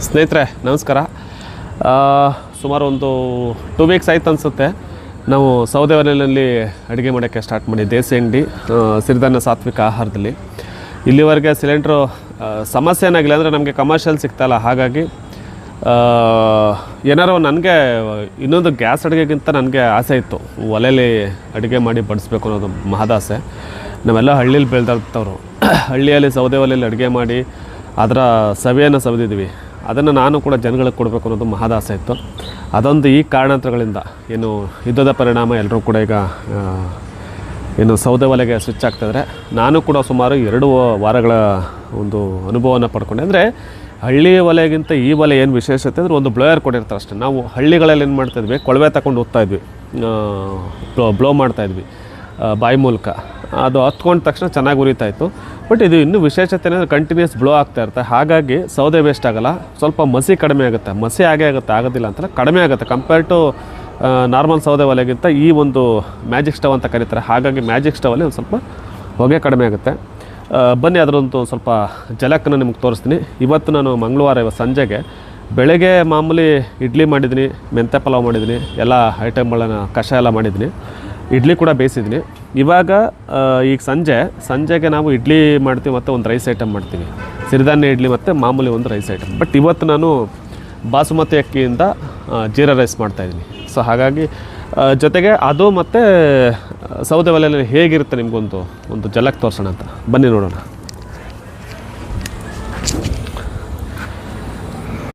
ಸ್ನೇಹಿತರೆ ನಮಸ್ಕಾರ. ಸುಮಾರು ಒಂದು 2 ವೀಕ್ಸ್ ಆಯ್ತು ಅನಿಸುತ್ತೆ ನಾವು ಸೌದೆ ಒಲೆಯಲ್ಲಿ ಅಡುಗೆ ಮಾಡೋಕ್ಕೆ ಸ್ಟಾರ್ಟ್ ಮಾಡಿ ದೇಸಿ ಅಂಗಡಿ ಸಿರಿಧಾನ್ಯ ಸಾತ್ವಿಕ ಆಹಾರದಲ್ಲಿ. ಇಲ್ಲಿವರೆಗೆ ಸಿಲಿಂಡ್ರು ಸಮಸ್ಯೆ ಏನಾಗಿಲ್ಲ, ಅಂದರೆ ನಮಗೆ ಕಮರ್ಷಿಯಲ್ ಸಿಗ್ತಾಯಿಲ್ಲ. ಹಾಗಾಗಿ ಏನಾರು ನನಗೆ ಇನ್ನೊಂದು ಗ್ಯಾಸ್ ಅಡುಗೆಗಿಂತ ನನಗೆ ಆಸೆ ಇತ್ತು, ಒಲೆಯಲ್ಲಿ ಅಡುಗೆ ಮಾಡಿ ಬಡಿಸ್ಬೇಕು ಅನ್ನೋದು ಮಹದಾಸೆ. ನಾವೆಲ್ಲ ಹಳ್ಳಿಲಿ ಬೆಳೆದವ್ರು, ಹಳ್ಳಿಯಲ್ಲಿ ಸೌದೆ ಒಲೆಯಲ್ಲಿ ಅಡುಗೆ ಮಾಡಿ ಅದರ ಸವಿಯನ್ನು ಸವಿದಿದ್ವಿ. ಅದನ್ನು ನಾನು ಕೂಡ ಜನಗಳಿಗೆ ಕೊಡಬೇಕು ಅನ್ನೋದು ಮಹದಾಸೆ ಇತ್ತು. ಅದೊಂದು ಈ ಕಾರಣಾಂತರಗಳಿಂದ ಏನು ಯುದ್ಧದ ಪರಿಣಾಮ ಎಲ್ಲರೂ ಕೂಡ ಈಗ ಏನು ಸೌದೆ ಒಲೆಗೆ ಸ್ವಿಚ್ ಆಗ್ತಾಯಿದ್ರೆ, ನಾನು ಕೂಡ ಸುಮಾರು 2 ವಾರಗಳ ಒಂದು ಅನುಭವವನ್ನು ಪಡ್ಕೊಂಡೆ. ಅಂದರೆ ಹಳ್ಳಿ ಒಲೆಗಿಂತ ಈ ಒಲೆ ಏನು ವಿಶೇಷತೆ ಅಂದರೆ ಒಂದು ಬ್ಲೋಯರ್ ಕೊಟ್ಟಿರ್ತಾರೆ ಅಷ್ಟೇ. ನಾವು ಹಳ್ಳಿಗಳಲ್ಲಿ ಏನು ಮಾಡ್ತಾಯಿದ್ವಿ, ಕೊಳವೆ ತಗೊಂಡು ಹೋಗ್ತಾಯಿದ್ವಿ, ಬ್ಲೋ ಮಾಡ್ತಾಯಿದ್ವಿ ಬಾಯಿ ಮೂಲಕ. ಅದು ಹತ್ಕೊಂಡ ತಕ್ಷಣ ಚೆನ್ನಾಗಿ ಉರಿತಾಯಿತ್ತು. ಬಟ್ ಇದು ಇನ್ನೂ ವಿಶೇಷತೆ ಅಂದರೆ ಕಂಟಿನ್ಯೂಸ್ ಬ್ಲೋ ಆಗ್ತಾ ಇರುತ್ತೆ. ಹಾಗಾಗಿ ಸೌದೆ ವೇಸ್ಟ್ ಆಗೋಲ್ಲ, ಸ್ವಲ್ಪ ಮಸಿ ಕಡಿಮೆ ಆಗುತ್ತೆ. ಮಸಿ ಆಗೋದಿಲ್ಲ ಅಂತಲ್ಲ, ಕಡಿಮೆ ಆಗುತ್ತೆ ಕಂಪೇರ್ ಟು ನಾರ್ಮಲ್ ಸೌದೆ ಒಲೆಗಿಂತ. ಈ ಒಂದು ಮ್ಯಾಜಿಕ್ ಸ್ಟವ್ ಅಂತ ಕರೀತಾರೆ, ಹಾಗಾಗಿ ಮ್ಯಾಜಿಕ್ ಸ್ಟವಲ್ಲಿ ಒಂದು ಸ್ವಲ್ಪ ಹೊಗೆ ಕಡಿಮೆ ಆಗುತ್ತೆ. ಬನ್ನಿ ಅದರೊಂದು ಸ್ವಲ್ಪ ಜಲಕ್ಕನ್ನು ನಿಮ್ಗೆ ತೋರಿಸ್ತೀನಿ. ಇವತ್ತು ನಾನು ಮಂಗಳವಾರ, ಇವತ್ತು ಸಂಜೆಗೆ ಬೆಳಗ್ಗೆ ಮಾಮೂಲಿ ಇಡ್ಲಿ ಮಾಡಿದ್ದೀನಿ, ಮೆಂತ್ಯ ಪಲಾವ್ ಮಾಡಿದ್ದೀನಿ, ಎಲ್ಲ ಐಟಮ್ಗಳನ್ನು ಕಷಾಯ ಎಲ್ಲ ಮಾಡಿದ್ದೀನಿ, ಇಡ್ಲಿ ಕೂಡ ಬೇಯಿಸಿದ್ದೀನಿ. ಇವಾಗ ಈಗ ಸಂಜೆಗೆ ನಾವು ಇಡ್ಲಿ ಮಾಡ್ತೀವಿ ಮತ್ತು ಒಂದು ರೈಸ್ ಐಟಮ್ ಮಾಡ್ತೀವಿ, ಸಿರಿಧಾನ್ಯ ಇಡ್ಲಿ ಮತ್ತು ಮಾಮೂಲಿ ಒಂದು ರೈಸ್ ಐಟಮ್. ಬಟ್ ಇವತ್ತು ನಾನು ಬಾಸುಮತಿ ಅಕ್ಕಿಯಿಂದ ಜೀರಾ ರೈಸ್ ಮಾಡ್ತಾಯಿದ್ದೀನಿ. ಸೊ ಹಾಗಾಗಿ ಜೊತೆಗೆ ಅದು ಮತ್ತು ಸೌದೆ ಒಲೆಯಲ್ಲಿ ಹೇಗಿರುತ್ತೆ ನಿಮಗೊಂದು ಜಲಕ್ಕೆ ತೋರಿಸೋಣ ಅಂತ ಬನ್ನಿ ನೋಡೋಣ.